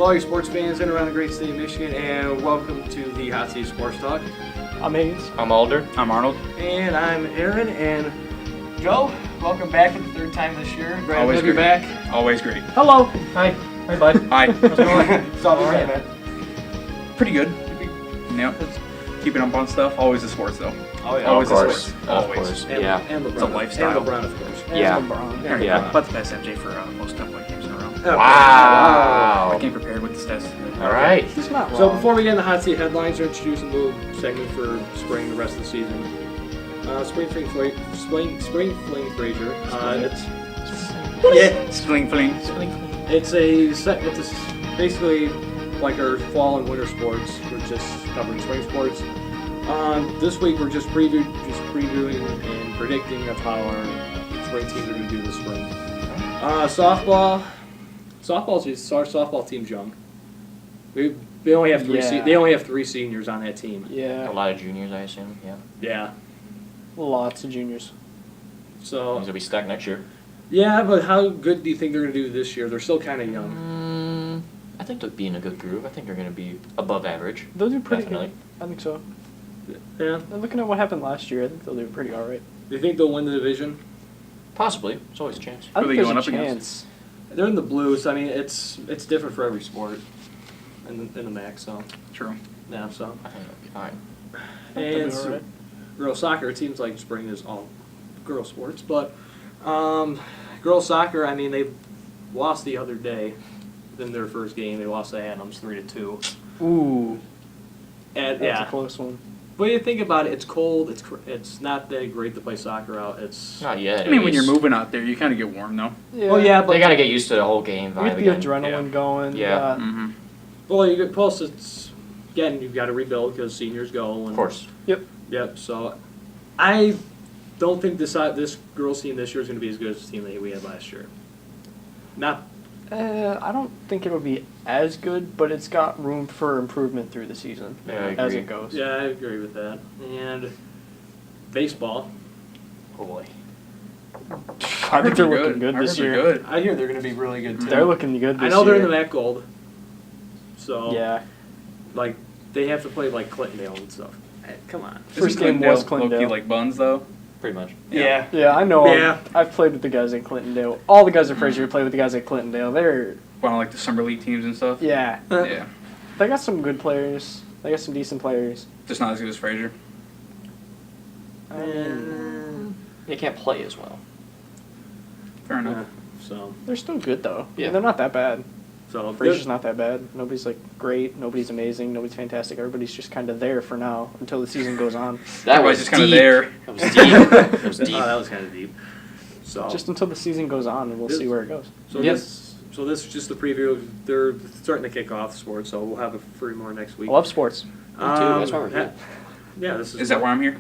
all your sports fans in and around the great state of Michigan, and welcome to the Hot Seat Sports Talk. I'm Hayes. I'm Alder. I'm Arnold. And I'm Aaron, and Joe, welcome back for the third time this year. Glad Always to have you great. back. Always great. Hello. Hi. Hi, bud. Hi. How's it going? It's all right, man. Pretty good. Yep. Keeping up on stuff. Always the sports, though. Oh, yeah. Always of the course. sports. Of Always. course. And, Yeah. and LeBron. It's a lifestyle. And LeBron, of course. Yeah. LeBron. Yeah. About to pass MJ for most template games in a row. Okay. I Wow. came prepared with the stats. All right. He's not wrong. So before we get into Hot Seat headlines, we're introducing a little segment for spring the rest of the season. Spring Fling Frazier. Spling fling. It's basically like our fall and winter sports. We're just covering spring sports. This week we're just previewing and predicting of how our spring teams are going to do this spring. Our softball team's young. They only have three seniors on that team. A Yeah. lot of juniors, I assume. Yeah. Yeah. Lots of juniors. So Things will be stacked next year. yeah, but how good do you think they're going to do this year? They're still kind of young. I think they'll be in a good groove. I think they're going to be above average. They'll do pretty Definitely. good. I think so. Yeah. And looking at what happened last year, I think they'll do pretty all right. Do you think they'll win the division? Possibly. It's always a chance. I Who are think they there's going a up against? chance. They're in the blues. I mean, it's different for every sport in the MAC. So True. yeah. So I think they'll be fine. They'll be and all right. girls soccer. It seems like spring is all girls sports, but girls soccer. I mean, they lost the other day in their first game. They lost to Adams 3-2. Ooh, And that's yeah, a close one. but you think about it, it's cold. It's not that great to play soccer out. It's Not yet. I mean, at when you're least. moving out there, you kind of get warm, though. Yeah. well, yeah, but They got to get used to the whole game You vibe get the again. adrenaline going. Yeah. Mm-hmm. well, you get plus it's again you've got to rebuild because seniors go. And, Of course. Yep. So I don't think this girls team this year is going to be as good as the team that we had last year. Not I don't think it'll be as good, but it's got room for improvement through the season Yeah, I as agree. it goes. yeah, I agree with that. And baseball, Oh, boy. I think they're looking good this year. Good. I hear they're going to be really good too. They're looking good this I know they're in year. the MAC Gold, so Yeah. like they have to play like Clintondale and stuff. Hey, come on. First Isn't game was Clintondale low-key Clintondale. like Buns, though? Pretty much. Yeah. Yeah, I know. Yeah. I've played with the guys at Clintondale. All the guys at Frazier play with the guys at Clintondale. They're One of like the summer league teams and stuff. yeah. Yeah. They got some good players. They got some decent players. Just not as good as Frazier. I mean, They can't play as well. Fair enough. So they're still good though. Yeah. They're not that bad. Frazier's they're- not that bad. Nobody's like great. Nobody's amazing. Nobody's fantastic. Everybody's just kind of there for now until the season goes on. That Everybody's was just kind of deep. there. That was deep. That was Oh, deep. that was kind of deep. So Just until the season goes on, and we'll see where it goes. So this is just the preview. They're starting to kick off sports, so we'll have a few more next week. I love sports. Me too, that's why we're here. Yeah, this is. Is that why I'm here?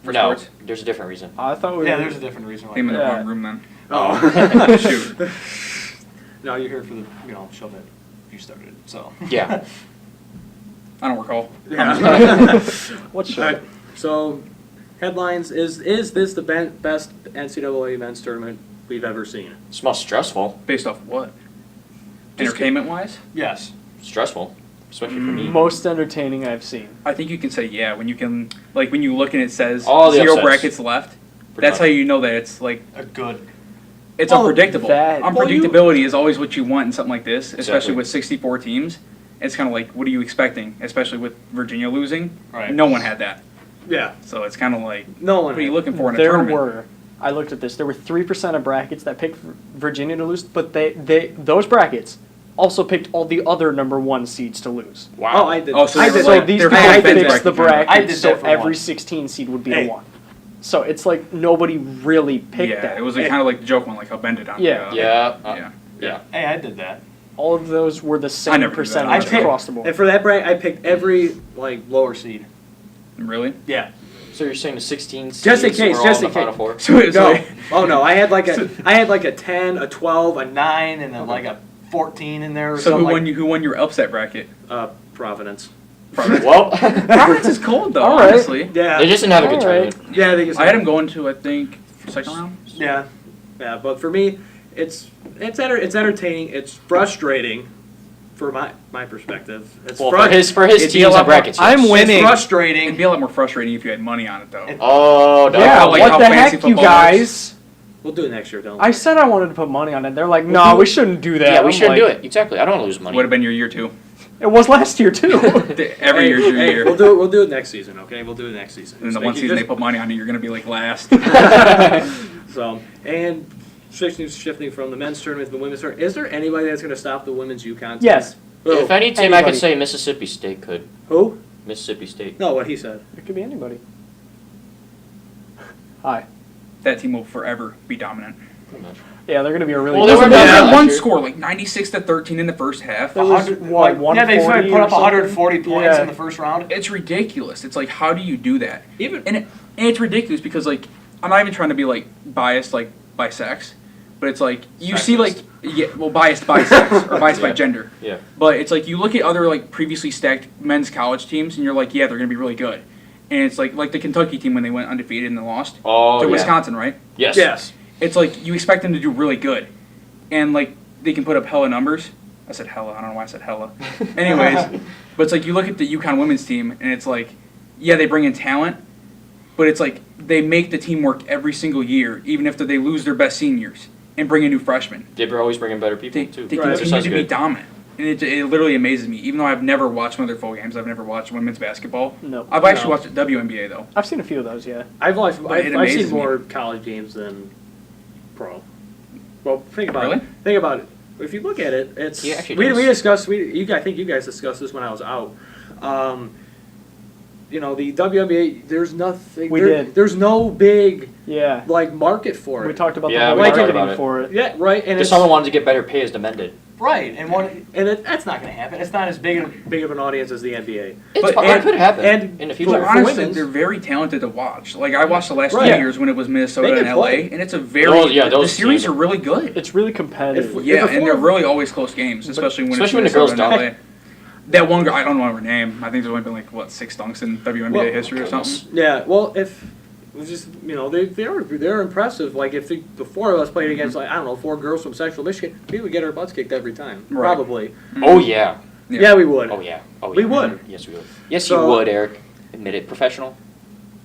For No, sports? there's a different reason. I thought we. Yeah, were, there's a different reason why. I'm in the Yeah. wrong room then. Oh, Shoot. No, you're here for the show that you started. So. Yeah. I don't recall. Yeah. What show? All right. So, headlines: Is this the best NCAA men's tournament we've ever seen? It's most stressful. Based off what? Just- Entertainment-wise? Yes. Stressful. Especially for me. Most entertaining I've seen. I think you can say yeah when you can, like when you look and it says All the 0 upsets. brackets left. Pretty That's much. how you know that it's like A good. it's Oh, unpredictable. that- Unpredictability is always what you want in something like this, especially Exactly. with 64 teams. It's kind of like, what are you expecting? Especially with Virginia losing, Right. no one had that. Yeah. So it's kind of like, No one. what are you looking for in a There tournament? were. I looked at this. There were 3% of brackets that picked Virginia to lose, but those brackets also picked all the other number 1 seeds to lose. Oh, I did. Oh, so I they were did. So like- these they're people kind of fixed bracket the kind of. bracket, I did so that for every one. 16 seed would be Hey. a 1. So it's like nobody really picked Yeah, that. it was like, kind of like the joke one, like how Ben did on Yeah. Yeah. yeah. Yeah. Hey, I did that. All of those were the same never did that. percentage I picked- across the board. And for that bracket, I picked every lower seed. Really? Yeah. So you're saying the 16 seeds Just in case, were all just in in the Final case. Four? So it's No. like, Oh no, I had like a 10, a 12, a 9, and then like a 14 in there. Or so something who won your upset bracket? Providence. Well, Providence is cold though, All right. honestly. Yeah. they just didn't have a good All right. tournament. Yeah, they just. I had him going to, I think, second round. Yeah. Yeah, but for me, it's entertaining. It's frustrating for my perspective. It's Well, for his it'd be a teams lot and brackets. more- I'm yes. winning. It's frustrating. It'd be a lot more frustrating if you had money on it, though. Oh, no. Yeah, like what how the fancy heck, you football guys? We'll do it next year, don't we? I said I wanted to put money on it. They're like, We'll no, do we it. shouldn't do that. Yeah, we I'm shouldn't like, do it. Exactly. I don't want to lose money. Would have been your year, too. It was last year, too. Every year's your year. We'll do it next season, okay? We'll do it next season. And the Just one make- season they just- put money on it, you're going to be like last. So, and shifting from the men's tournament to the women's tournament, is there anybody that's going to stop the women's UConn team? Yes. Who? If any team, I Anybody. could say Mississippi State could. Who? Mississippi State. No, what he said. It could be anybody. Hi. That team will forever be dominant. Pretty much. Yeah, they're going to be a really Well, good they were team. They down had last one year. score, like 96-13 in the first half. There was, what, 140 or something? Yeah. first round. It's ridiculous. It's like, how do you do that? Even And it's ridiculous because, like, I'm not even trying to be, like, biased, like, by sex. But it's like, you see, like, biased by sex or biased by Yeah. gender. Yeah. But it's like, you look at other, like, previously stacked men's college teams and you're like, yeah, they're going to be really good. And it's like the Kentucky team when they went undefeated and they lost Oh, to yeah. Wisconsin, right? Yes. yes. It's like, you expect them to do really good. And, like, they can put up hella numbers. I said hella. I don't know why I said hella. Anyways, but it's like, you look at the UConn women's team and it's like, yeah, they bring in talent, but it's like, they make the team work every single year, even if they lose their best seniors and bring in new freshmen. They were always bringing better people, They too. Right. continue to be good. dominant. And it literally amazes me. Even though I've never watched one of their full games, I've never watched women's basketball. No. I've actually No. watched WNBA, though. I've seen a few of those, yeah. I've But it seen amazes me. more college games than pro. Well, think about Really? it. Think about it. If you look at it, it's He actually we does. discussed I think you guys discussed this when I was out. You know, the WNBA. There's nothing. We did. There's no big Yeah. like market for it. We talked about Yeah, the we whole talked marketing about it. for it. Yeah, right. And If it's someone wanted to get better pay as demanded. right, that's not going to happen. It's not as big of an audience as the NBA. It could happen and in the for future. But honestly, women's- they're very talented to watch. Like, I watched the last Right. 2 years when it was Minnesota They and can LA, play. and it's a very... Those- yeah, the those series teams are really good. It's really competitive. If- Yeah, if a and they're four- really always close games, especially when especially when it's the girls Minnesota and dunk. LA. That one girl, I don't know her name. I think there's only been like, what, 6 dunks in WNBA Well, history or goodness. something? Yeah, well, if it was just they're impressive. Like if the four of us played against like I don't know 4 girls from Central Michigan, we would get our butts kicked every time. Right. Probably. Oh, yeah. Yeah. Yeah, we would. Oh, yeah. Oh, yeah. We would. Yes, we would. Yes, So- you would, Eric. Admit it. Professional.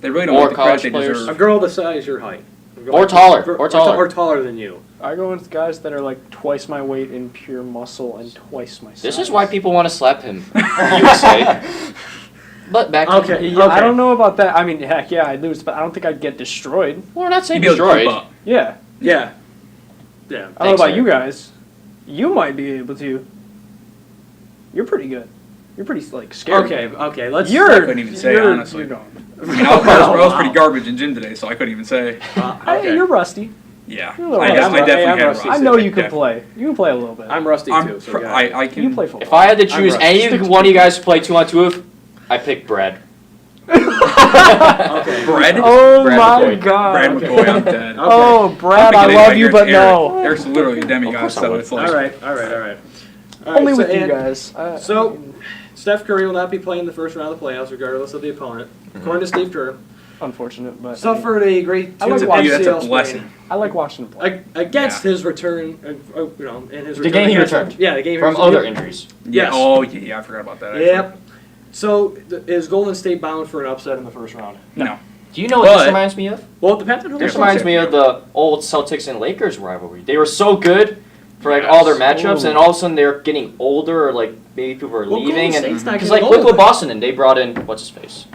They really don't More get the credit college they players. A deserve. girl the size your height. Or taller, Or or taller. Or taller than you. I go with guys that are like twice my weight in pure muscle and twice my size. This is why people want to slap him. You would say. But back to Okay. Yeah, I don't know about that. I mean, heck yeah, I'd lose, but I don't think I'd get destroyed. Well, we're not saying You'd be able to keep destroyed. up. Yeah. Yeah. Yeah. I don't know Thanks, about Eric. you guys. You might be able to. You're pretty good. You're pretty like scary. Okay. Let's. You're. I couldn't even say, you're, honestly. You're gone. I mean, I was pretty garbage in gym today, so I couldn't even say. Hey, you're rusty. Yeah, You're a little I rusty. definitely I'm had rusty. rough. I know you can Yeah. play. You can play a little bit. I'm rusty I'm too. So pr- yeah. I you can. can play football. If I had to choose rusty. any one of you guys to play 2-on-2 with, I pick Brad. Okay. Brad? Oh Brad my McCoy. god. Brad McCoy, I'm dead. Oh, Brad, I I'm love thinking you, Eric. but no. Eric's literally a demigod, Of course I so would. it's like... All right. All right. Only so- with you and- guys. So, Steph Curry will not be playing the first round of the playoffs, regardless of the opponent. According to Steve Kerr, Unfortunate, but suffered a great I like two watching- That's a MCL blessing. sprain I like watching him play. against his return. In his The return game he against- returned. Yeah, the game he From returned. other injuries. Yes. Oh, yeah, I forgot about that, actually. Yep. So, is Golden State bound for an upset in the first round? No. Do you know what But- this reminds me of? Well, it depends on who This they're reminds me playing. of the old Celtics and Lakers rivalry. They were so good for like all their matchups, Ooh. and all of a sudden they're getting older, or like maybe people are Well, leaving, Golden and State's not because getting like look older. what Boston and they brought in what's his face?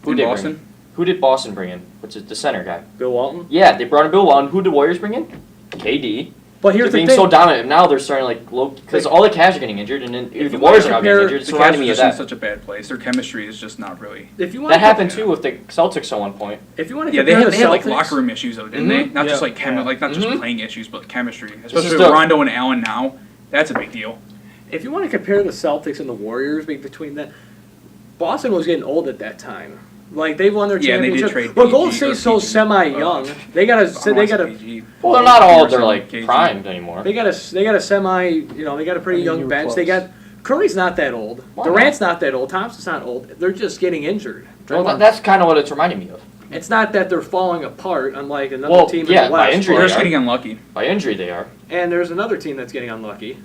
Who In did Boston? Bring in? Who did Boston bring in? What's it? The center guy. Bill Walton. Yeah, they brought in Bill Walton. Who did Warriors bring in? KD. But here's They're the being thing. so dominant, and now they're starting like low because all the Cavs are getting injured, and then If the you Warriors are wanna now getting compare injured. It's The Cavs reminding are me of just in that. such a bad place. Their chemistry is just not really... If you want That happened too with the Celtics at one point. If you want to Yeah, compare they had like Celtics- locker room issues though, didn't they? Mhm. Not just Yeah. like not just Mhm. playing issues, but chemistry. is Especially with still- Rondo and Allen now, that's a big deal. If you want to compare the Celtics and the Warriors between that, Boston was getting old at that time. Like they won their Yeah, they did championship. trade Well, PG Golden or State's so PG. semi-young. They got I don't a want PG. Well, they're not all they're Peterson, like KG. primed anymore. they got a semi. They got a pretty I mean, you young were bench. They close. got Curry's not that old. Why Durant's not that old. Thompson's not old. They're just getting injured. Well, that's kind of what it's reminding me of. It's not that they're falling apart, unlike another Well, team yeah, in the by West. injury They're they just are. getting unlucky. By injury, they are. And there's another team that's getting unlucky.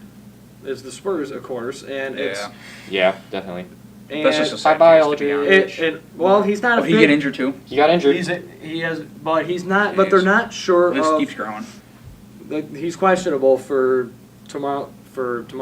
is the Spurs, of course, and it's Yeah, definitely. and That's just a sad Bye-bye, case, to be LJ. honest. well, he's not Oh, a he fit. get injured too? He got injured. He has, but he's not. Yeah, But they're he's- not sure This of. keeps growing. He's questionable for tomorrow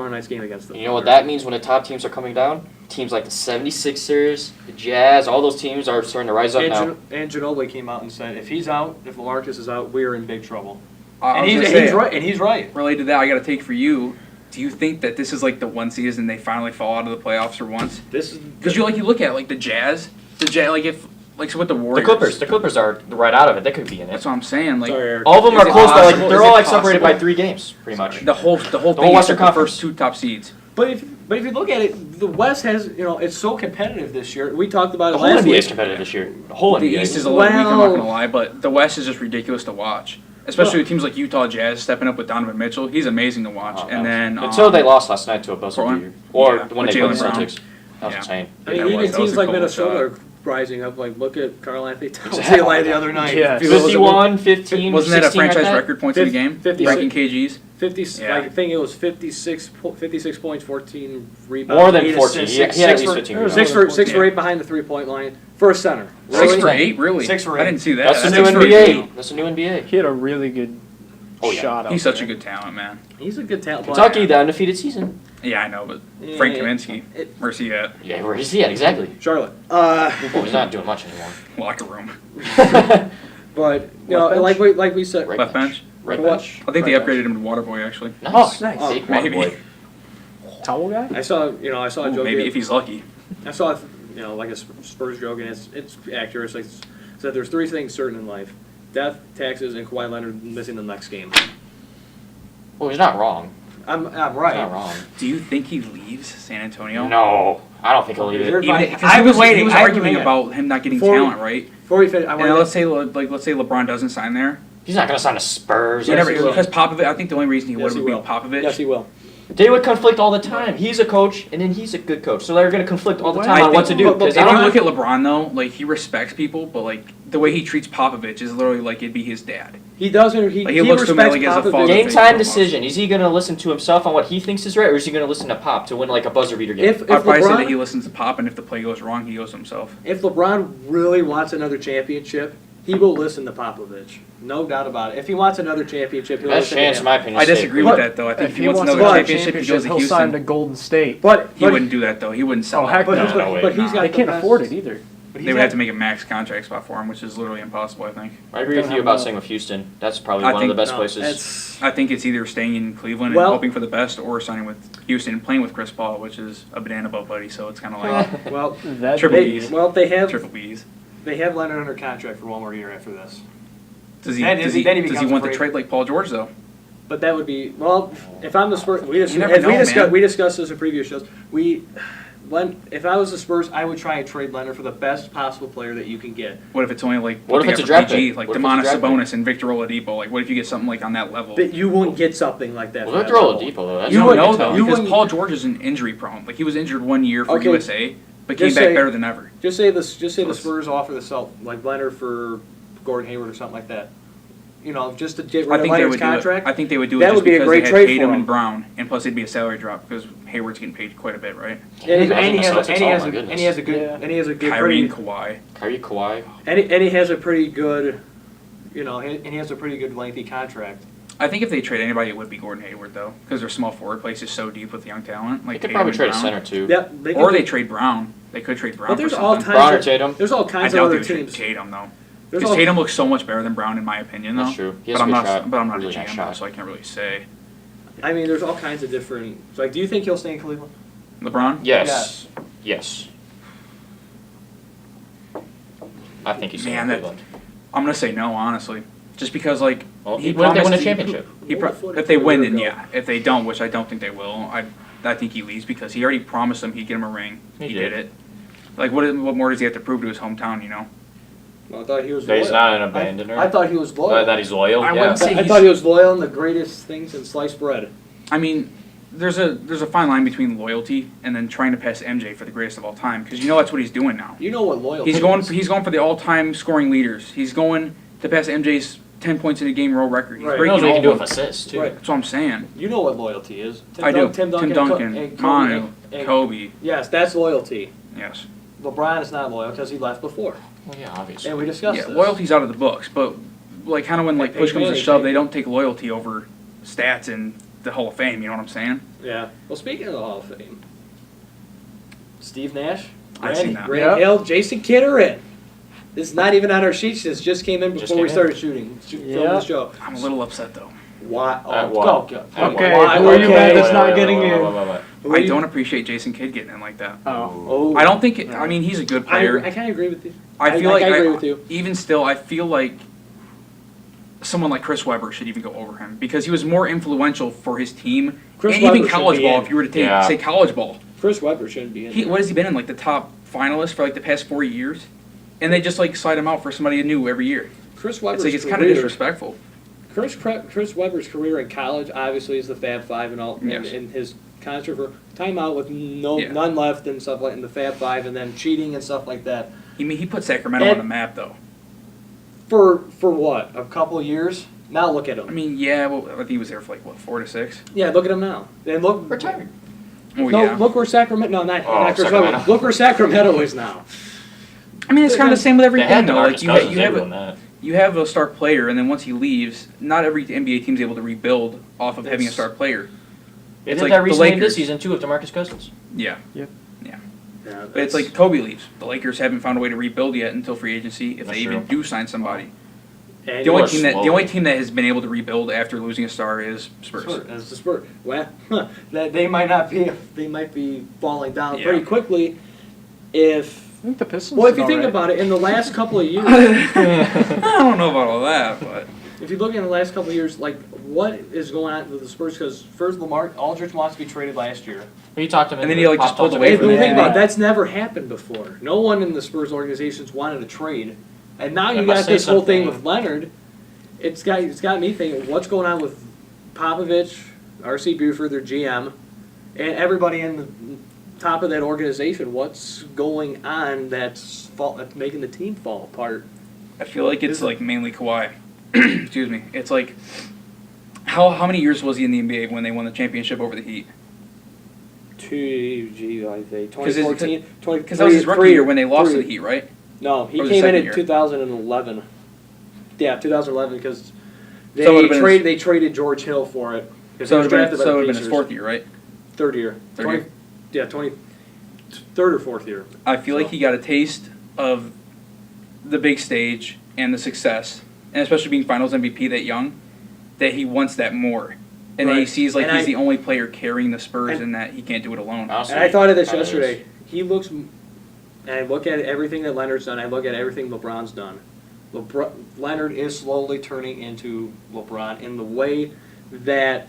night's game against them. You know what that means when the top teams are coming down? Teams like the 76ers, the Jazz, all those teams are starting to rise up now. And Ginobili came out and said, if he's out, if LaMarcus is out, we're in big trouble. I And was he's, gonna and he's say, right. And he's right. Related to that, I got to take for you. Do you think that this is like the one season they finally fall out of the playoffs for once? This is Because you look at like the Jazz, like if like so with the The Warriors. Clippers are right out of it. They could be in it. That's what I'm saying. Like Sorry, Eric. All of them Is are it close by like possible? they're Is all it like separated by possible? 3 games, pretty much. the whole thing whole is Western the Conference. first 2 top seeds. But if you look at it, the West has it's so competitive this year. We talked about The it whole last NBA week. is competitive this year. The whole The NBA. East is a little weak. I'm not Well- gonna lie, but the West is just ridiculous to watch. Especially with teams like Utah Jazz stepping up with Donovan Mitchell. He's amazing to watch. Oh, and then until they lost last night to a buzzer Portland? beater, or Yeah, when with they played the Jaylen Brown. Celtics. That was Yeah. insane. I mean, That even was a teams like cold Minnesota shot. are rising up. Like, look at Carl Anthony Towns Exactly. the other night. Yeah. 51, 15, Wasn't that a 16 like franchise that? record points in the game? 56. Ranking KGs. 50. Yeah. Like, I think it was 56 points, 14 rebounds, More than 8 14. assists, He had at six least for- 15 There was rebounds. six for Yeah. 8 behind the 3-point line for a center. 6 Really? for 8, really? 6 for I 8. didn't see that. That's the new 6 for 8. NBA. That's the new NBA. He had a really good Oh, yeah. shot out He's such a there. good talent, man. He's a good talent. Kentucky, the undefeated season. Yeah, I know, but Yeah, Frank yeah. Kaminsky, It- where's he at? Yeah, where is he at exactly? Charlotte. Well, he's not doing much anymore. Locker room. But Left bench? like we said, Right Left bench? Right What? bench. I think they Right upgraded him to Waterboy, actually. Nice. Oh, nice. Fake Maybe. Waterboy. Towel guy? I saw Ooh, Joe. maybe if he's lucky. I saw like a Spurs joke, and it's accurate. It's like said there's 3 things certain in life: death, taxes, and Kawhi Leonard missing the next game. Well, he's not wrong. I'm He's not right. wrong. Do you think he leaves San Antonio? No, I don't think he'll leave You're it. fine. Because I've he been was, waiting. he was I've been arguing waiting. about him not getting Before- talent, right? Before we finish, I And want let's say LeBron doesn't sign there. He's not going to sign to Spurs. Yes, Whatever, he will. because Popovich. I think the only reason he Yes, would he be will. Popovich. Yes, he will. They would conflict all the time. He's a coach, and then he's a good coach. So they're going to conflict all the time I on what to think- do. but- Because but they If don't you have look at LeBron though, like he respects people, but like the way he treats Popovich is literally like it'd be his dad. He doesn't. He, Like, he he looks to me respects like he has a Popovich. father game figure time almost. decision. Is he going to listen to himself on what he thinks is right, or is he going to listen to Pop to win like a buzzer beater game? If I'd probably say that he LeBron, listens to Pop, and if the play goes wrong, he goes to himself. if LeBron really wants another championship, he will listen to Popovich. No doubt about it. If he wants another championship, he'll Best listen chance, to in him. my opinion. I is safe. disagree But with that though. I think If if he wants another another championship, he goes to he'll sign to Houston. Golden State. But He wouldn't do that though. He wouldn't sell. Oh, heck out. no. No way. but he's got They the can't best- afford it either. but he's They would got- have to make a max contract spot for him, which is literally impossible. I think. I agree with you about staying with Houston. That's probably I one of the think- best no, places. it's- I think it's either staying in Cleveland Well- and hoping for the best, or signing with Houston and playing with Chris Paul, which is a banana boat buddy. So it's kind of like Well, That Triple they, B's. well, they have triple B's. Leonard under contract for 1 more year after this. Does he? Then- Does he? then he Does he becomes want to free. trade like Paul George though? But that would be if I'm the Spurs. You never know, man. We discussed this in previous shows. If I was the Spurs, I would try and trade Leonard for the best possible player that you can get. What if it's only like What if they it's got a for draft PG, pick? like What if it's a Demonis draft pick? Sabonis and Victor Oladipo? Like, what if you get something like on that level? But you wouldn't get something like that. Well, for Victor that level. Oladipo though. That's You You don't wouldn't know though, you because wouldn't- Paul George is an injury prone. Like he was injured 1 year for Okay. USA, but came Just back say- better than ever. Just say the Let's- Spurs offer like Leonard for Gordon Hayward or something like that. Just to get rid I of think they Leonard's would do it. contract. I think they would do it That just would be a because great they had trade for Tatum him. and Brown, and plus it'd be a salary drop because Hayward's getting paid quite a bit, right? And he Imagine the has Celtics, and he oh has my a goodness. and he has a good Yeah. and he has a good Kyrie and pretty, Kawhi. Kyrie, Kawhi. and he has a pretty good, and he has a pretty good lengthy contract. I think if they trade anybody, it would be Gordon Hayward though, because their small forward place is so deep with young talent. They Like could Tatum probably and trade a Brown. center too. Yep. Or they trade Brown. They could trade Brown But there's for all something. Brown or kinds of Tatum? there's all I kinds of doubt they other would trade teams. Tatum though. There's Because all, Tatum looks so much better than Brown in my opinion though. That's true. He has But a I'm good not. shot. But I'm not Really a nice GM, shot. so I can't really say. I mean, there's all kinds of different. So, like, do you think he'll stay in Cleveland? LeBron. Yes. Yes. I think he's Man, in that- Cleveland. I'm gonna say no, honestly. Just because like Well, he what if they win a promised- championship? If they win, then yeah. If they don't, which I don't think they will, I think he leaves because he already promised them he'd get him a ring. He He did. did it. Like what more does he have to prove to his hometown? You know. Well, I thought he was. That he's loyal. not an abandoner. I thought he was loyal. That he's loyal. I yeah. wouldn't say I thought he was loyal and the greatest thing since sliced bread. I mean, there's a fine line between loyalty and then trying to pass MJ for the greatest of all time because you know that's what he's doing now. You know what loyalty He's going is. for the all-time scoring leaders. He's going to pass MJ's 10 points in a game world record. He's Right. He knows breaking what he all can do of with them. assists too. Right. That's what I'm saying. You know what loyalty is. I do. Tim Tim Duncan, and Kobe, Manu, and- Kobe. Yes, that's loyalty. Yes. LeBron is not loyal because he left before, Well, yeah, obviously. and we discussed Yeah, this. loyalty's out of the books, but like kind of when like Hey, push comes to Manny, shove, hey. they don't take loyalty over stats in the Hall of Fame. You know what I'm saying? Yeah. Well, speaking of the Hall of Fame, Steve Nash, I've seen that. Grant Yeah. Hill, Jason Kidd are in. This is not even on our sheets. This just came in Just before came we in. started filming Yeah. the show. I'm a little upset though. Why? Oh, At what? go, go. At Okay, what? who are you mad Okay. that's not getting in? Who are I you- don't appreciate Jason Kidd getting in like that. Oh. Oh, I don't think. I mean, he's a good I player. kind of agree with you. I feel like I agree with you. even still, I feel like someone like Chris Webber should even go over him because he was more influential for his team Chris and Webber even should college be ball. in. If you were to take Yeah. say college ball, Chris Webber shouldn't be in. he there. what has he been in like the top finalist for like the past 4 years? And they just like slide him out for somebody new every year. Chris Webber's It's kind of career- disrespectful. Chris Webber's career in college obviously is the Fab Five and all, Yes. and his controversy timeout with Yeah. none left and stuff like in the Fab Five, and then cheating and stuff like that. He put Sacramento And- on the map though. For what? A couple of years. Now look at him. I mean, yeah, well, I think he was there for like what 4 to 6. Yeah, look at him now. And look. Retired. Oh No, yeah. look where Sacramento. No, not Chris Sacramento. Webber. Look where Sacramento is now. I mean, it's kind of the same with They everything had though. DeMarcus Like Cousins. you They have were a, doing that. you have a star player, and then once he leaves, not every NBA team's able to rebuild off of having a It's- star player. They It's did like that the recently Lakers. this season too with DeMarcus Cousins. Yeah. Yeah, But it's like Kobe leaves. The Lakers haven't found a way to rebuild yet until free agency, if That's they even true. do sign somebody. And The only Or team that the slowly. only team that has been able to rebuild after losing a star is Spurs. That's the Spurs. Well, that they might not be. They might be falling down Yeah. pretty quickly. If I think the Pistons. well, if you did think alright. about it, in the last couple of years, I don't know about all that, but if you look in the last couple of years, like what is going on with the Spurs? Because first, Lamar Aldridge wants to be traded last year. He talked him And then into he, it, like, just popped pulled up away Hey, to from but it. think Yeah. about it, that's never happened before. No one in the Spurs organizations wanted a trade, and now you If I got say this whole thing something- with Leonard. It's got me thinking, what's going on with Popovich, R.C. Buford, their GM, and everybody in the top of that organization? What's going on that's making the team fall apart? I feel like it's like mainly Kawhi. Excuse me. It's like how many years was he in the NBA when they won the championship over the Heat? I think 'Cause 2014, Because that was his rookie year when they lost to the Heat, right? No, he Or was it came in second in year? 2011. Yeah, 2011 because they So it would've been his- they traded George Hill for it. 'Cause So he it was would drafted by the have been his Pacers. 4th year, right? Third year. Third 20, year. Yeah, third or fourth year. I feel like So- he got a taste of the big stage and the success, and especially being Finals MVP that young, that he wants that more. And then he Right. sees like And he's I- the only player carrying the Spurs and- and that he can't do it alone. Honestly, And I thought of this kinda is. yesterday. He looks, and I look at everything that Leonard's done. I look at everything LeBron's done. Leonard is slowly turning into LeBron in the way that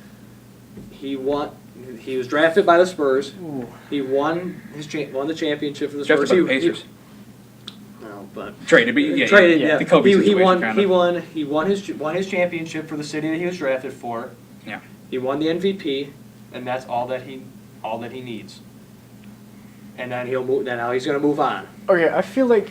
he was drafted by the Spurs. Ooh. He won the championship for the Drafted Spurs. by the Pacers. No, but Traded, but yeah, traded. yeah, Yeah, the Kobe he situation, won. kind He of. won his championship for the city that he was drafted for. Yeah. He won the MVP, and that's all that he needs. And then he'll move. Then now he's going to move on. Okay, I feel like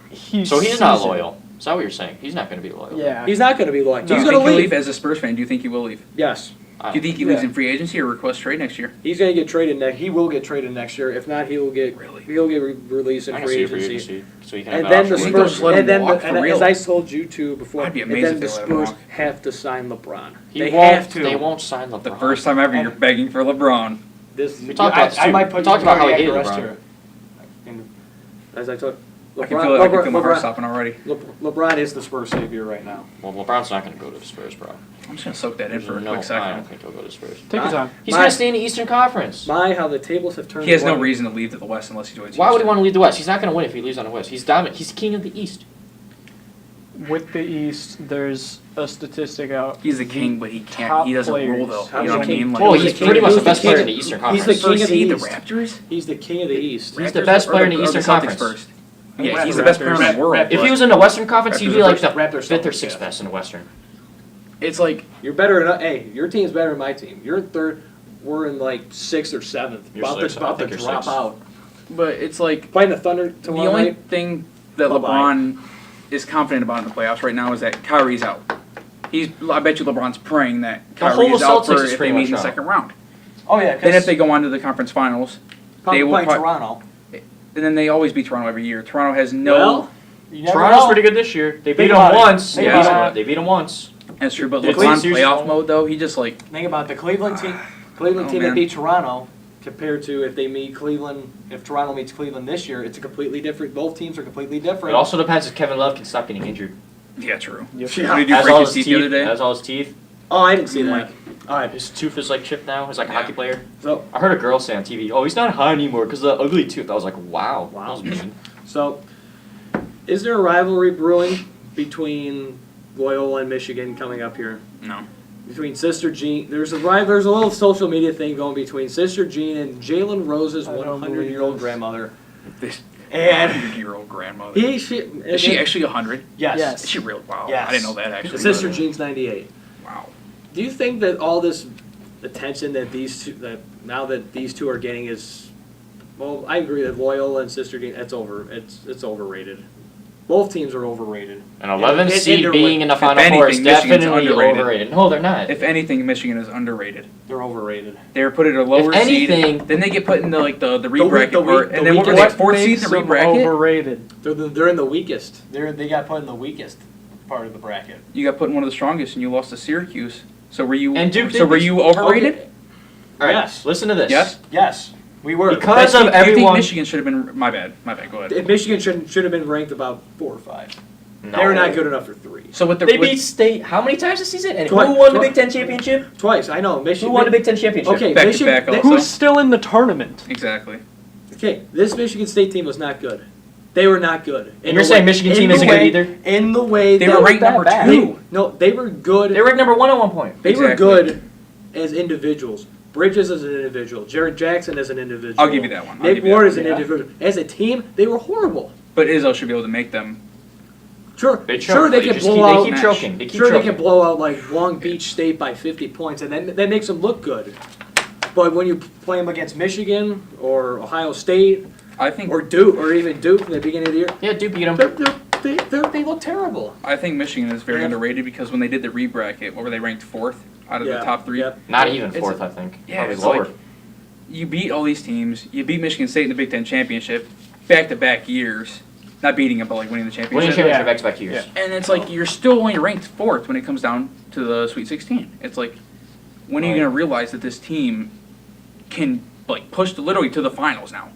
he's. So he's not loyal. Is that what you're saying? He's not going to be loyal. Yeah. He's not going to be loyal. Do you He's think going to he'll leave. leave as a Spurs fan? Do you think he will leave? Yes, I Do you think he leaves in free agency or request trade next year? he's going to get traded next. He will get traded next year. If not, he will get Really? released in I can free see a agency. free agency, so you can And have then an the option. Spurs Spurs, let him and then walk for and real. as I told you too before, I'd be and amazed then if the they let him Spurs walk. have to sign LeBron. He They won't, have to. They won't sign LeBron. The first time ever you're begging for LeBron. This We talked about this I too. might We put talked about how he hated cardiac arrest LeBron. here. And as I told, I can feel my heart LeBron, stopping already. LeBron is the Spurs savior right now. Well, LeBron's not going to go to the Spurs, bro. I'm just gonna soak that in There's for a no, quick I second. don't think he'll go to the Spurs. Take your time. He's My- going to stay in the Eastern Conference. My, how the tables have turned. He has no one- reason to leave to the West unless he joins. Why would he Houston. want to leave the West? He's not going to win if he leaves on the West. He's dominant. He's king of the East. With the East, there's a statistic out. He's the king, but he can't. Top He doesn't players. rule though. How You know does what I he- mean? Well, He's he's the king- pretty much the he's best the player king- in the Eastern he's the Conference. king of the First seed, East. the Raptors. He's the king of the East. He's the Raptors best or player in the or Eastern Celtics Conference. first. Raptors. Yeah, he's the best player in the world. If he but was in the Western Conference, he'd Raptors be are like first. the Raptors fifth or Celtics, sixth yeah. best in the Western. It's like You're better than hey. Your team's better than my team. You're in third. We're in like sixth or seventh. You're About sixth, to I about to think you're drop sixth. out. but it's like Playing the Thunder the tomorrow only night. thing that Bye-bye. LeBron is confident about in the playoffs right now is that Kyrie's out. I bet you LeBron's praying that The Kyrie whole is out Celtics for is if pretty they meet much in the out. second round. Oh yeah, Then if they go on to the conference finals, probably they will play pro- Toronto. and then they always beat Toronto every year. Toronto has no. Well, You never Toronto's know. pretty good this year. They beat Think them about it. once. Think about They beat them once. That's true, but The LeBron Cleveland series- playoff mode though, he just like Think about the Cleveland team. Oh, Cleveland team man. that beat Toronto. compared to if they meet Cleveland, if Toronto meets Cleveland this year, it's a completely different. Both teams are completely different. It also depends if Kevin Love can stop getting injured. yeah, true. Yep. Yeah. What did you Has break all his his teeth teeth. the other day? Has all his teeth. Oh, I didn't see Yeah. that. All right, His tooth is like chipped now. He's like a Yeah. hockey player. so I heard a girl say on TV, "Oh, he's not high anymore because of the ugly tooth." I was like, "Wow, Wow. that was mean." So, is there a rivalry brewing between Loyola and Michigan coming up here? No. Between Sister Jean, there's a little social media thing going between Sister Jean and Jalen Rose's I don't 100-year-old believe this. grandmother. This And 100-year-old grandmother. Is Is she actually 100? Yes. Is she real? Wow. Yes. I didn't know that actually. Sister Jean's 98. Wow. Do you think that all this attention that these two are getting is, well, I agree that Loyola and Sister Jean, it's overrated. Both teams are overrated. An 11 In seed their being way. in the If Final Four is anything, Michigan's definitely underrated. overrated. No, they're not. If anything, Michigan is underrated. They're overrated. They're put at a lower anything- seed. Then they get put in the the rebracket the part, weak- and the then what were weakest- they? Fourth seed in the them rebracket. overrated? They're in the weakest. They got put in the weakest part of the bracket. You got put in one of the strongest, and you lost to Syracuse. So were you? And Duke So did were this- you overrated? Okay. All right, Yes. listen to this. Yes. Yes, we were. Because Do of you think everyone. Michigan should have been? My bad. Go ahead. If Michigan should have been ranked about 4 or 5. No. They're not good enough for 3. So with the They beat State how many times this season? And Twice. who won the Big Ten championship? Twice, I know. Michigan. Who won the Big Ten championship? Okay, Back to Michigan. back they- also. Who's still in the tournament? exactly. Okay, this Michigan State team was not good. They were not good. And you're saying Michigan team isn't good either? In the way They that were ranked that number bad. 2. No, they were good. They were number 1 at one point. They were Exactly. good as individuals. Bridges as an individual. Jared Jackson as an individual. I'll give you that one. I'll Nick give you Ward that as an one, yeah. individual. As a team, they were horrible. But Izzo should be able to make them. Sure, They sure choke. they can just blow keep, out. They keep choking. They keep Sure, they choking. can blow out like Long Beach State by 50 points, and that makes them look good. But when you play them against Michigan or Ohio State I think. or Duke or even Duke in the beginning of the year, Yeah, Duke beat them. they look terrible. I think Michigan is very Yeah. underrated because when they did the rebracket, what were they ranked 4th out of Yeah, the top 3? yeah. Not even It's- 4th, I think. Yeah, Probably it's lower. like you beat all these teams. You beat Michigan State in the Big Ten championship, back-to-back years. Not beating them, but like winning the Winning championship. championship Yeah. back-to-back years. And it's like you're still only ranked 4th when it comes down to the Sweet 16. It's like, when are you Right. going to realize that this team can like push literally to the finals now?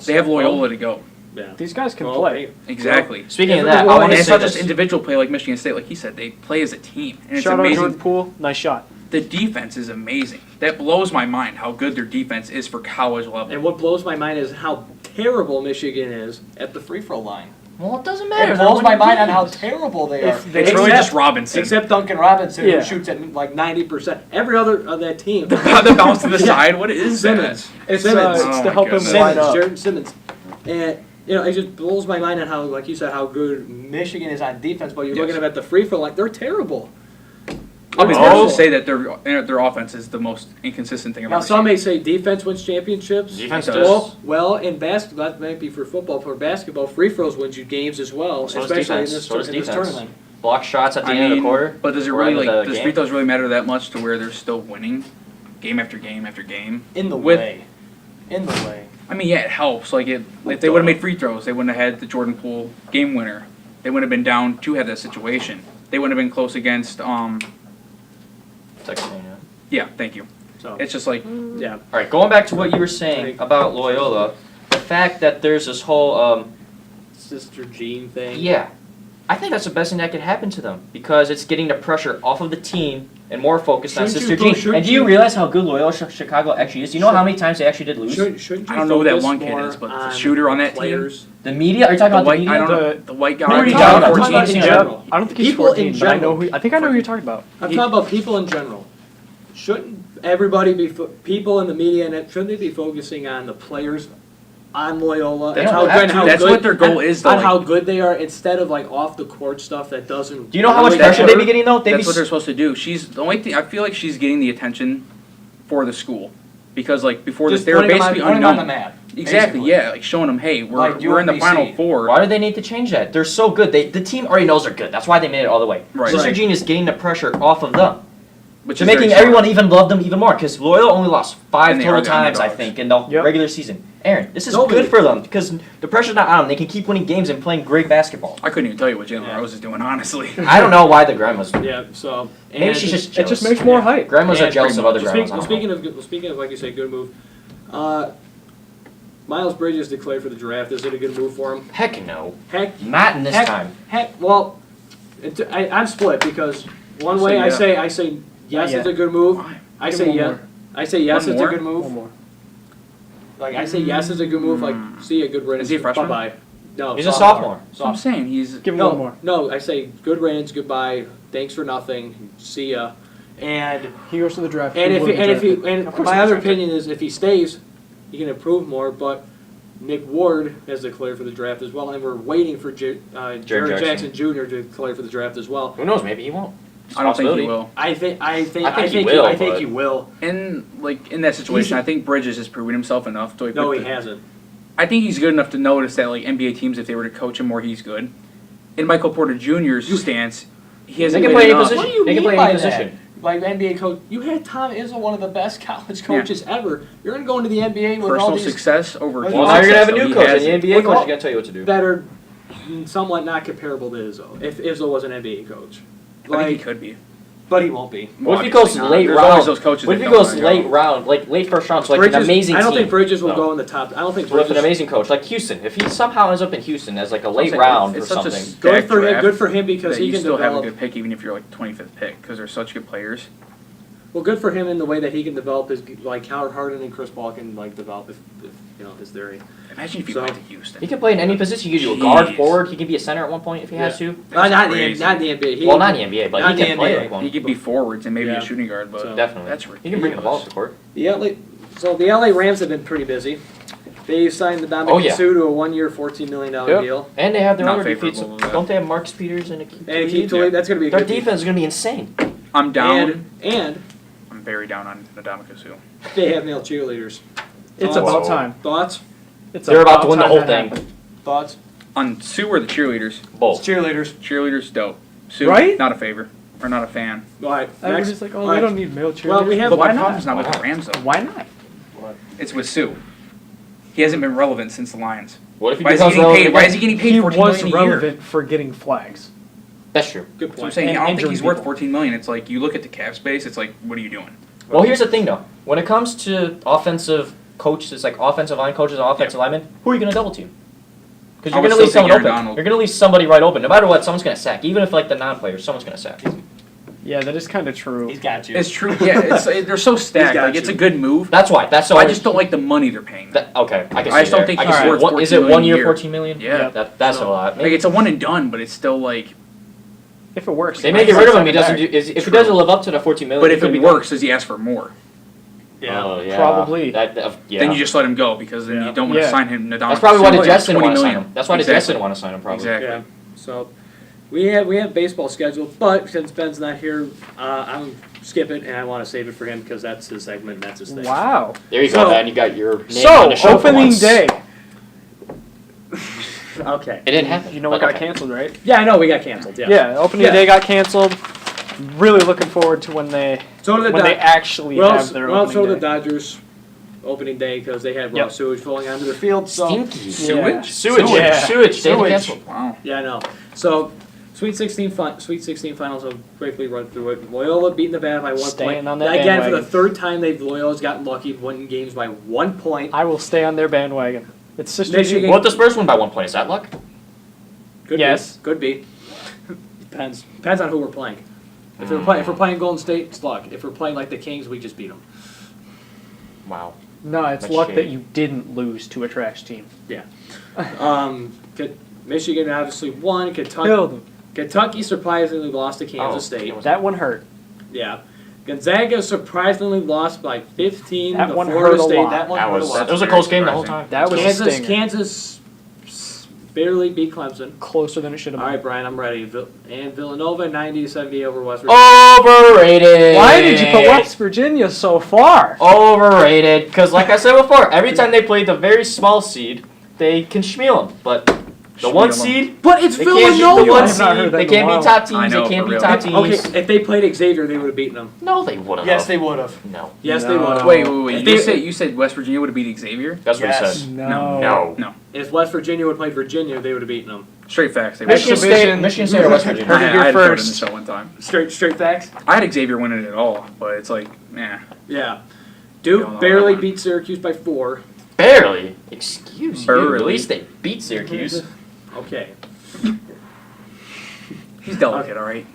They have Loyola to go. Yeah. These guys can Well, play. Exactly. Speaking of Yeah, that, well, I want And to it's say not just this. individual play like Michigan State, like he said. They play as a team, and it's Shout out amazing. Jordan Poole. Nice shot. The defense is amazing. That blows my mind how good their defense is for college level. And what blows my mind is how terrible Michigan is at the free throw line. Well, it doesn't matter. It They're blows my winning mind on how games. terrible they are. If It's really Except- just Robinson. Except Duncan Robinson, Yeah. who shoots at like 90%. Every other of that team. the bounce to the Yeah. side. What is Simmons. that? It's, Simmons. it's Oh to my help him goodness. line Simmons, up. Jared Simmons. And, it just blows my mind on how, like you said, how good Michigan is on defense, but you're Yes. looking at the free throw line, they're terrible. I'll be Oh. first to say that their offense is the most inconsistent thing I've Now, ever some seen. may say defense wins championships. Defense It does. Well, in basketball, that might be for football. For basketball, free throws wins you games as well, So does especially defense. in this, So does in this defense. tournament. Block shots at the I end of mean, the quarter. but does it or really end of like the does game? free throws really matter that much to where they're still winning, game after game after game? In the With- way. In the way. I mean, yeah, it helps. Like if they would have made free throws, they wouldn't have had the Jordan Poole game winner. They wouldn't have been down to have that situation. They wouldn't have been close against. Texas A&M. Yeah, thank you. So, It's just like yeah. All right, going back to what you were saying about Loyola, the fact that there's this whole, Sister Jean thing. yeah, I think that's the best thing that could happen to them because it's getting the pressure off of the team and more focused on Shouldn't Sister you go- Jean. shouldn't And do you you- realize how good Loyola Chicago actually is? Do you know how many times they actually did lose? Shouldn't you I don't know who that focus one kid more is, but the on shooter on that team. players? The media? Are you talking the about white. the media? I don't know The- the white guy. Who are you I'm talking talking about? about in 14? general. I don't think he's People 14, in but I know general. who. I think I know who you're talking about. I'm talking about people in general. Shouldn't everybody be people in the media and shouldn't they be focusing on the players on Loyola They and don't how have good, to. how That's good what their goal and- is, though, on like- how good they are instead of like off the court stuff that doesn't. Do you know how much really pressure matter. they be getting though? That's what they're supposed to do. She's the only thing. I feel like she's getting the attention for the school because like before Just this, they were putting them on- basically putting them on the unknown. map. Exactly, basically. yeah, like showing them, hey, we're Like in the UMBC. Final Four. Why do they need to change that? They're so good. The team already knows they're good. That's why they made it all the way. Right. Sister Right. Jean is getting the pressure off of them. Which To is very making smart. everyone even love them even more. Because Loyola only lost 5 And they total are the times, I underdogs. think, in the Yep. regular season. Aaron, this is Nobody- good for them because the pressure's not on them. They can keep winning games and playing great basketball. I couldn't even tell you what Jalen Yeah. Rose is doing, honestly. I don't know why the grandma's. Yeah. So Maybe and she's just It jealous. just makes more hype. Grandmas are And jealous of other Speak- grandmas. I don't know. speaking of like you said, good move. Miles Bridges declared for the draft. Is it a good move for him? Heck no. Heck, Not in this heck, time. Heck, well, I'm split because one way I say yes, Not it's a good move. Why? I Give say one yes. more. I say yes, One it's a more? good move. One more. Like I say yes, it's a good move. Like see a good riddance. Is he a freshman? Bye bye. No, He's a sophomore. So I'm saying he's. Give him No, one more. no, I say good riddance, goodbye, thanks for nothing, see ya, and He goes to the draft. and He if will he, be and if he drafted. and Of course my he's other drafted. opinion is if he stays, he can improve more. But Nick Ward has declared for the draft as well, and we're waiting for Jared Jackson Jr. to declare for the draft as well. Who knows? Maybe he won't. It's a I don't think he possibility. will. I think but- he will. And like in that situation, I think Bridges has proven himself enough to. Like, No, with he the- hasn't. I think he's good enough to notice that like NBA teams, if they were to coach him more, he's good. In Michael Porter Jr.'s stance, he They hasn't can been play any enough. position. What do you They can mean play by any that? position. Like NBA coach, you had Tom Izzo, one of the best college coaches ever. You're gonna go into the NBA with all Personal these success over. Well, team Well, now you're gonna have a success, new though. coach, He and the has it. NBA Look, coach is all- gonna tell you what to do. that are somewhat not comparable to Izzo. If Izzo was an NBA coach, I think he like, could be. but he won't be. What if he Obviously goes not. late There's round? always those coaches What if that he don't goes wanna late go. round, like late first round, so like Bridges, an amazing I don't team? think Bridges will No. go in the top. I don't think So with Bridges. an amazing coach, like Houston, if he somehow ends up in Houston as like a late saying, round or it's such a something, Good stacked for him. draft Good for him because that he you can still have a develop. good pick even if you're like 25th pick because they're such good players. Well, good for him in the way that he can develop his like Howard Harden and Chris Paul can like develop if his theory. Imagine if you So- went to Houston. he can play in any position. He can do a guard, Jeez. forward. He can be a center at one point if he has Yeah. to. Not in the crazy. not in the NBA. He- Well, not in the NBA, but not he in can the play NBA. like one. He could be forwards and maybe Yeah. a shooting guard, but So- Definitely. that's He ridiculous. can bring the ball to the court. The LA Rams have been pretty busy. They signed the Dominic Oh, yeah. Sue to a 1-year, $14 million Yep. deal. And they have their Not other favorable defensive. to that. Don't they have Marcus Peters and Akeem And Talib? keep Talib, that's going to be a Their good defense is going to be insane. I'm down. And I'm very down on Ndamukong Suh. they have male cheerleaders. It's Oh, about so- time. Thoughts? It's They're about to win the time whole that thing. happened. Thoughts? On Sue or the cheerleaders? Both. Cheerleaders. Cheerleaders, dope. Sue, Right? not a favor. Or not a fan. All right. Everybody's Next. like, oh, All they right. don't need male cheerleaders. Well, we have- But Why my not? problem's not with Why the not? Rams, though. Why not? It's with Sue. He hasn't been relevant since the Lions. What if he Why is he becomes getting relevant paid? Why again? is he getting paid He $14 was million a year? relevant for getting flags. That's true. Good That's what I'm point. saying. And I don't think injuring he's worth people. $14 million. It's like you look at the cap space. It's like, what are you doing? Well, here's the thing, though. When it comes to offensive coaches, like offensive line coaches and offensive linemen, who are you going to double team? Because I you're would going to leave still someone take open. Aaron Donald. You're going to leave somebody right open. No matter what, someone's going to sack. Even if like the non-players, someone's going to sack. Yeah, that is kind of true. He's got you. It's true. Yeah, they're so stacked. got Like it's a you. good move. That's why. That's so. I just don't like the money they're paying. That, okay, I can see I just don't there. think I he's can see worth it. What, is it 14 million 1 year, a year. 14 million? Yeah. That's a lot. Like it's a one and done, but it's still like. If it works. They may get rid of him. He doesn't. If he True. doesn't live up to the 14 million. But he if could it be works, does he ask for more? Yeah. Oh, yeah. Probably. Yeah. Then you just let him go because then Yeah. you don't want to Yeah. sign him. That's probably why the Jets didn't 20 want to sign million. him. That's why the Jets Exactly. didn't want to sign him. Probably. Exactly. Yeah. So we have baseball scheduled, but since Ben's not here, I'm skipping and I want to save it for him because that's his segment and that's his thing. Wow. There you So- go, man. You got your name on So, the show for opening once. day. Okay. It didn't happen. You know what but got okay. canceled, right? Yeah, I know we got canceled. Yeah. Yeah, opening Yeah. day got canceled. Really looking forward to when they So did the when they Dod- actually well, have their well, opening so day. did the Dodgers opening day because they had Yep. sewage falling onto their field. So Stinky. Yeah. Sewage? Sewage. Yeah. Sewage. They had to Sewage. cancel. Wow. yeah, I know. So Sweet 16 finals. I'll quickly run through it. Loyola beating the Bad by 1 Staying point. on that Again, for the bandwagon. third time, Loyola's gotten lucky, winning games by 1 point. I will stay on their bandwagon. It's Sister Michigan- Jean. What the Spurs win by 1 point? Is that luck? Could Yes. be. Could be. Depends on who we're playing. If we're playing Golden State, it's luck. If we're playing like the Kings, we just beat them. Wow. No, it's That's luck shame. that you didn't lose to a trash team. Michigan obviously won. Killed them. Kentucky surprisingly lost to Kansas Oh, State. it was- That one hurt. Yeah. Gonzaga surprisingly lost by 15 That to one Florida hurt a State. lot. That one That hurt was a lot. it was a close game the whole time. That was a Kansas stinger. Kansas barely beat Clemson. Closer than it should have All been. right, Brian, I'm ready. And Villanova 90-70 over West Oh. Virginia. Overrated. Why did you put West Virginia so far? Overrated. Because, like I said before, every time they play the very small seed, they can schmeal them. But the one Schmeal 'em. seed, But it's they can't beat the Villanova. one I have not heard seed. that They in a can't while. beat top teams. I know, They can't for beat real. top Okay, teams. if they played Xavier, they would have beaten them. No, they wouldn't. Yes, they would have. No. Yes, they No. would have. Wait. If You said West Virginia would have beat Xavier? That's what he Yes. said. No. No. If West Virginia would have played Virginia, they would have beaten them. Straight facts. They Michigan would've. State, Michigan State or West Virginia? Heard it here I had to put it in the first. show one time. Straight facts? I had Xavier winning it all, but it's like, Yeah. We all know Duke barely that one. beat Syracuse by 4. Barely. Excuse you. Barely. At least they beat Syracuse. Okay. he's delicate, all right.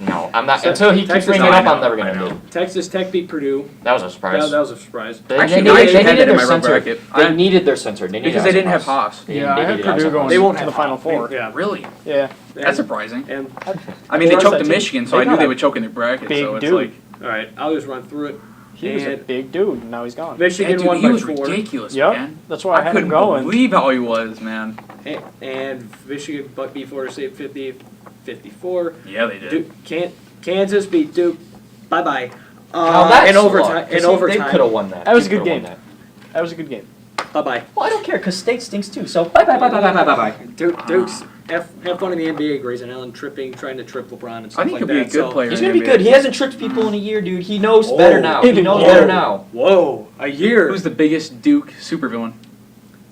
No, I'm not. So, Until he keeps Texas bringing it I up, I'm know, never I gonna know. do. Texas Tech beat Purdue. That was a surprise. That was a surprise. They, Actually, they no, I needed, actually they had needed that in their my rough center. bracket. They I- needed their center. They needed Because they didn't have Haas. Haas. Yeah, I had Purdue going They won't to have the Final Haas. Four. Yeah. Really? Yeah. That's surprising. And I mean, they Who choked was to that Michigan, team? so I They knew got they a would choke in their bracket. big So it's dude. like, all right, I'll just run through it. He was a And big dude, and now he's gone. Michigan dude, won he by was 4. ridiculous, Yep, man. that's why I had him couldn't going. believe how he was, man. And Michigan beat Florida State 50-54. Yeah, they did. Kansas beat Duke. Bye-bye. Now that's in overtime. They overtime. could have won that. That was a They good coulda won game. that. That was a good game. Bye-bye. Well, I don't care because state stinks too. So bye bye bye bye bye bye bye bye. Duke's have fun in the NBA. Grayson Allen trying to trip LeBron and stuff I think like he'll that. be a good So- player. He's in gonna the be good. NBA. He hasn't tricked people in a year, dude. He knows Whoa. better now. He knows Whoa. better now. Whoa, a year. Who's the biggest Duke supervillain?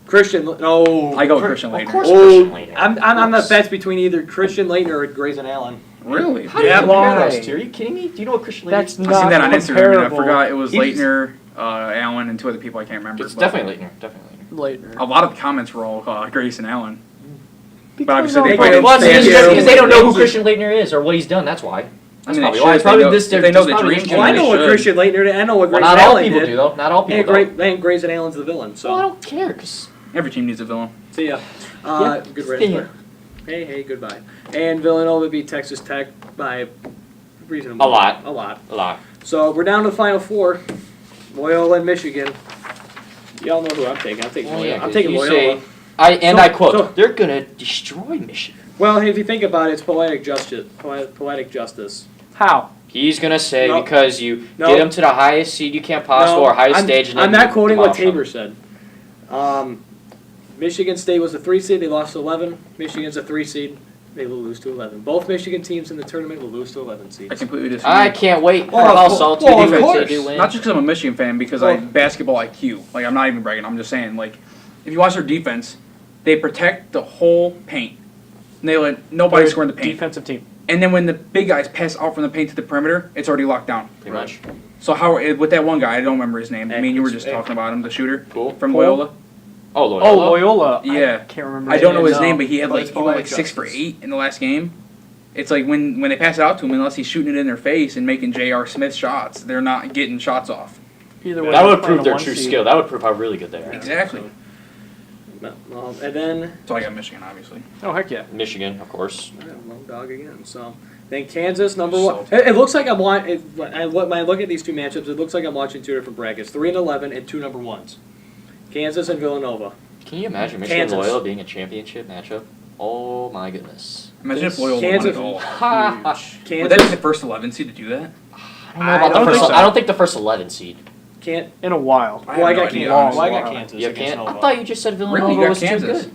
Christian? No. I go with Christian Of Laettner. course, Oh, Christian Laettner. I'm on the Of course. fence between either Christian Laettner or Grayson Allen. Really? How do you Yeah, compare why? those two? Are you kidding me? Do you know what Christian Laettner That's is? I not seen that on Instagram and I comparable. forgot it was He's- Laettner, Allen, and 2 other people I can't remember. It's but definitely Laettner. Definitely Laettner. Later. a lot of the comments were all Grayson Allen. Because obviously they nobody- probably didn't Well, stand it's you. just because they don't know who Thank you. Christian Laettner is or what he's done. That's why. That's I mean, probably they why. should. It's probably They know- this. they know the probably dream this team. Well, I generation. know what should. Christian Laettner did. I know what Well, Grayson not all Allen people did. do though. Not all people. And Grayson Allen's the villain. So Well, I don't care because Every team needs a villain. see ya. Yep, Good see riddance. ya. Hey, goodbye. And Villanova beat Texas Tech by reasonable. A lot. A lot. a lot. So we're down to the Final Four. Loyola and Michigan. Y'all know who I'm taking. I'm taking Well, Loyola. yeah, I'm 'cause taking you Loyola. say- I So- quote, so- they're gonna destroy Michigan. Well, if you think about it, it's poetic justice. Poetic justice. How? He's gonna say No. because you No. get him to the highest seed you can possible or highest I'm, stage. And I'm then not you quoting what demolish them. Tabor said. Michigan State was a 3 seed. They lost to 11. Michigan's a 3 seed. They will lose to 11. Both Michigan teams in the tournament will lose to 11 I seeds. completely disagree. I can't wait for Well, how of salty well, of defense they course. do win. Not just because I'm a Michigan fan, because I Well- basketball IQ. Like, I'm not even bragging. I'm just saying, like, if you watch their defense, they protect the whole paint. And they let nobody They're score in the paint. Defensive team. And then when the big guys pass out from the paint to the perimeter, it's already locked down. Pretty much. So how with that one guy, I don't remember his name. I mean, you were just It's- talking about him, the shooter Cool. from Cool. Loyola. Oh, Loyola. Oh, Loyola. Yeah. I can't remember. I don't know his No, name, but he had but like it's he went like poetic 6 for justice. 8 in the last game. It's like when they pass it out to him, unless he's shooting it in their face and making J.R. Smith shots, they're not getting shots off. Either way, That would they're playing prove their a true 1 seed. skill. That would prove how really good they are. Exactly. Well, and then So I got Michigan, obviously. Oh heck yeah. Michigan, of course. lone dog again. So then Kansas number one. Salty. It looks like I'm watching. When I look at these two matchups, it looks like I'm watching 2 different brackets: 3 and 11 and 2 number ones. Kansas and Villanova. Can you imagine Michigan Kansas. Loyola being a championship matchup? Oh my goodness. Imagine This if Loyola won Kansas- it all. Ha! Would Kansas that be the first 11 seed to do that? I don't know about I don't the first. think so. I don't think the first 11 seed. Can't. In a while. I Well, I have no got idea, Kansas. honestly. Well, I got Wow. Kansas. You against can't. I Nova. thought you just said Villanova Really? You got was Kansas? too good.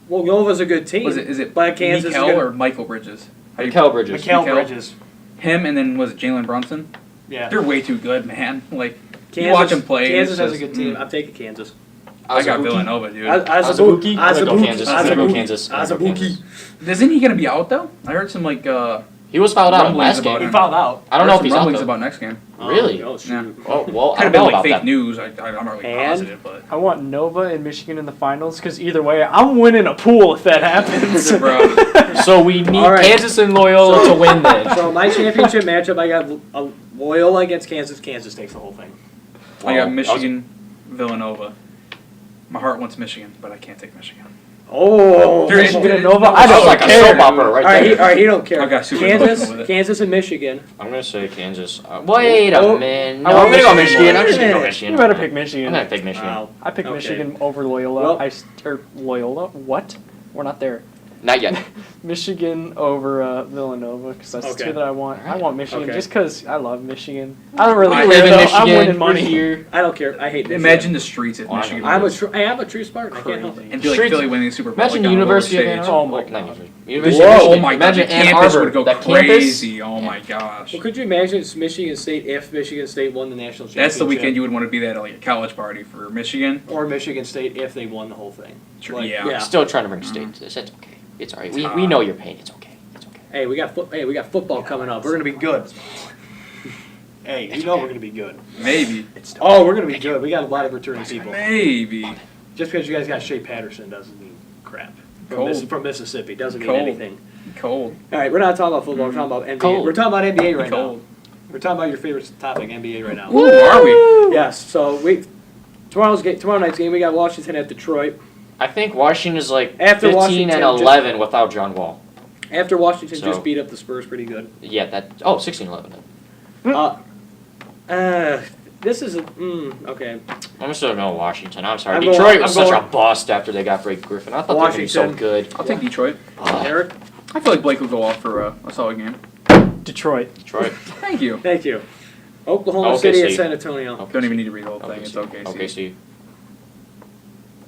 Well, Nova's a good team. Is it but Kansas Mikael is good. or Michael Bridges? How do you- Mikael Bridges. Mikal Mikal? Bridges. Him and then was it Jalen Brunson? Yeah. They're way too good, man. Like Kansas, you watch them play. Kansas it's has a just, good team. mm. I'm taking Kansas. I got Azubuike? Villanova, dude. Azubuike? I'm gonna go Kansas. I'm gonna go Kansas. I'm gonna go Kansas. Isn't he gonna be out though? I heard some like He was fouled out in rumblings last about game. him. He fouled out. I don't know if he's out rumblings though. about next game. Really? Oh, shoot. Yeah. Oh well, I Could have don't been know like about fake that. news. I'm not really And- positive, but I want Nova and Michigan in the finals because either way, I'm winning a pool if that happens. bro. So we need All right. Kansas and Loyola to win then. So my championship matchup, I got Loyola against Kansas. Kansas takes the whole thing. I Well, got Michigan, Villanova. My heart wants Michigan, but I can't take Michigan. Oh, Dude, Michigan it- and Nova. That I was don't like a care. soap opera right there. all right, he don't care. I got super Kansas, emotional with it. Kansas and Michigan. I'm gonna say Kansas. Wait a Oh, minute. I No, want I'm gonna go Michigan. Michigan. I'm Wait just a gonna go minute. Michigan. You better pick I'm Michigan. gonna pick Michigan. Wow. I picked Okay. Michigan over Loyola. Well- Or what? We're not there. Not yet. Michigan over Villanova because that's the Okay. two that I want. I want Michigan Okay. just because I love Michigan. I don't really I care live in though. Michigan. I'm winning We're money here. I don't care. I hate Michigan. Imagine the streets at Oh, I know. Michigan. I'm a true Spartan. I can't help it. and feel like Streets- Philly winning the Super Bowl. Imagine like, on a lower University of stage. Ann Arbor. Oh my Not God. University Whoa, of oh Michigan. my god, Imagine the Ann campus Arbor. would go that crazy. Campus. Oh my gosh. Well, could you imagine it's Michigan State if Michigan State won the national championship? That's the weekend you would want to be at like a college party for Michigan. Or Michigan State if they won the whole thing. Sure, Like, yeah. Still trying to bring state to this. It's okay. It's alright. We know your pain. It's okay. It's okay. Hey, we got football coming up. We're gonna be good. Hey, you know we're gonna be good. Maybe. Oh, we're gonna be good. We got a lot of returning people. Maybe. Just because you guys got Shea Patterson doesn't mean crap. Cold. From Mississippi doesn't mean Cold. anything. Cold. All right, we're not talking about football. We're talking about NBA. Cold. We're talking about NBA right Cold. now. We're talking about your favorite topic, NBA right now. Ooh, are we? Yes. So tomorrow night's game. We got Washington at Detroit. I think Washington is like After 15 Washington and just- 11 without John Wall. After Washington So- just beat up the Spurs pretty good. Yeah, that. Oh, 16-11. This is okay. I'm still going Washington. I'm sorry. I'm Detroit going- was I'm such a going- bust after they got Blake Griffin. I thought they were going to be so Washington. good. I'll take Detroit. Eric, I feel like Blake will go off for a solid game. Detroit. Detroit. Thank you. thank you. Oklahoma OKC. City at San Antonio. Don't even need to read the whole thing. Okay, It's see. okay. Okay, see.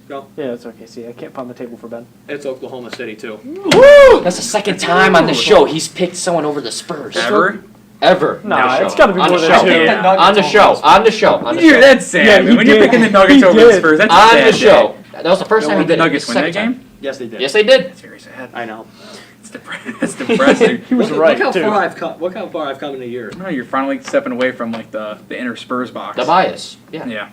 Go. Yeah, it's okay. See, I can't pound the table for Ben. It's Oklahoma City too. Woo! That's the second time on the show he's picked someone over the Spurs. Ever? Ever. No, On the it's show. gotta be On more the than show. two. Yeah. On the show. On the show. On the Dude, show. that's sad. Yeah, man. he When you're did. picking the Nuggets He over the did. Spurs, that's a On sad the day. show. That was the first time he Did did the it. Nuggets win that Second time. game? Yes, they did. Yes, they did. That's very sad. I know. That's depressing. He was Look right how too. far I've come. Look how far I've come in a year. No, you're finally stepping away from like the inner Spurs box. The bias. Yeah. Yeah.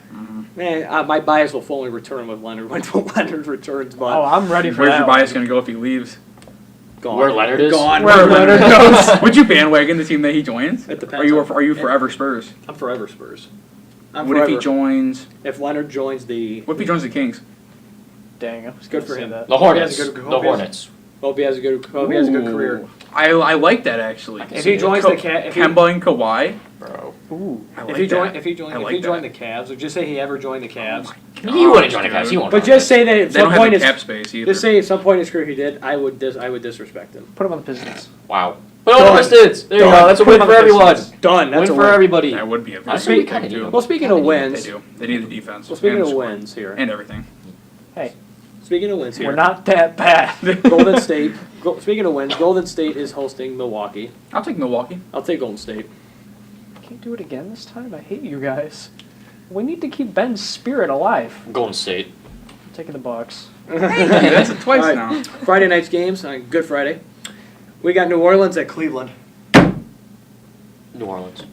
Man, my bias will fully return with Leonard when Leonard returns. But Oh, I'm ready for Where's that. your bias going to go if he leaves? gone. Where Leonard is? Gone. Where Leonard goes. Would you bandwagon the team that he joins? It depends Are you on- are you forever Spurs? I'm forever Spurs. I'm What forever. if he joins? If Leonard joins the, What if he joins the Kings? Dang, I was Good gonna for say him. that. The Hornets. He has a good- The Hornets. hope he has a good career. I like that actually. I can If see he it. joins the Cavs, Kemba and Kawhi. Bro. Ooh. I if like he joined, that. if he joined, I if like he joined that. the Cavs, or just say he ever joined the Cavs, He wouldn't join the Cavs. He won't. but join just the say that at They some don't point have the his, cap space either. just say at some point in his career he did, I would disrespect him. Put him on the Pistons. Cavs. Wow. Put on Done. the Pistons. There you Done. go. That's a Put win him on for the everyone. Pistons. Done. That's Win a for win. everybody. That would be a I very think big we thing too. Well, speaking Kinda of need They wins, do. They need the defense. well, speaking and of scoring. wins here, And everything. speaking of wins here, We're not that bad. Golden State. Speaking of wins, Golden State is hosting Milwaukee. I'll take Milwaukee. I'll take Golden State. Can't do it again this time. I hate you guys. We need to keep Ben's spirit alive. Golden State. I'm taking the Bucks. That's it twice All right. now. Friday night's games on Good Friday. We got New Orleans at Cleveland. New Orleans.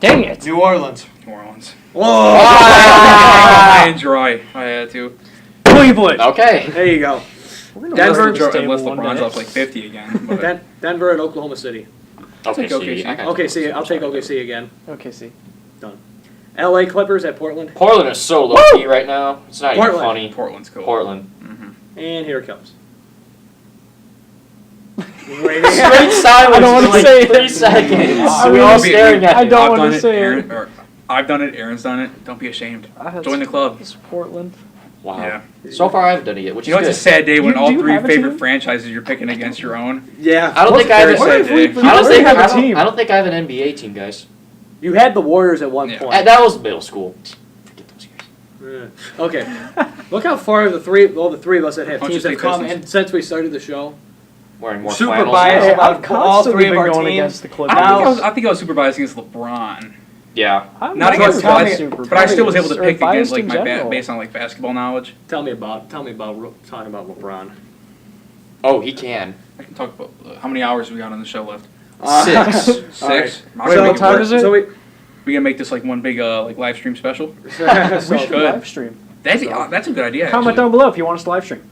Dang it! New Orleans. New Orleans. Whoa! I enjoy. I had to. Cleveland. Okay. There you go. We're gonna Denver- win this table Unless one LeBron's day. up like 50 again. But Denver and Oklahoma City. Okay, take see. OKC. I got Okay, you. see, I'll take OKC again. Okay, see. LA Clippers at Portland. Portland is so low key right now. It's not even Portland. funny. Portland's cool. Portland. And here it comes. Straight silence. I don't wanna for like say it. 3 seconds. I we mean, all maybe- staring at I you. don't I've wanna done it, say it. Aaron, or I've done it. Aaron's done it. Don't be ashamed. Join the club. It's Portland. Wow. Yeah. So far, I haven't done it yet, which You know, is it's a good. sad day when Do all you three have a favorite team? franchises you're picking against your own. Yeah. I don't think I have Very a. sad day. I don't think have a I don't- team. I don't think I have an NBA team, guys. You had the Warriors at one Yeah. point. That was middle school. Forget those guys. Okay. Look how far the three of us that have Why don't you teams have take come Pistons? and since we started the show. Wearing more Super flannels. biased. Hey, about I've constantly all three of been our going teams. against the Clippers. I think I was super biased against LeBron. Yeah. I'm Not against really us, super but I still was able to biased, or pick against biased like in my general. based on like basketball knowledge. Tell me about talking about LeBron. Oh, he can. I can talk about how many hours we got on the show left. 6. All right. Six. Wait, what time is it? So we, We gonna make this like one big like live stream special. We so, should good. live stream. That's a good idea. Comment Actually. down below if you want us to live stream.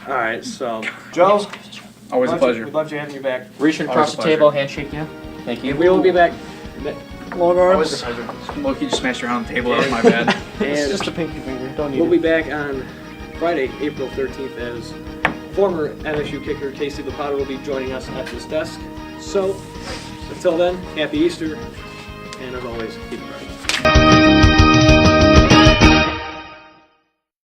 all right. So Joe, Always a pleasure. We'd love you having you back. Reaching across the pleasure. table, handshake, yeah. Thank you. We will be back. Long Always arms. a pleasure. Loki just smashed around the table. That was my bad. It's And just a pinky finger. Don't need we'll be it. back on Friday, April 13th, as former MSU kicker Casey Lopata will be joining us at this desk. So until then, happy Easter, and as always, keep it right.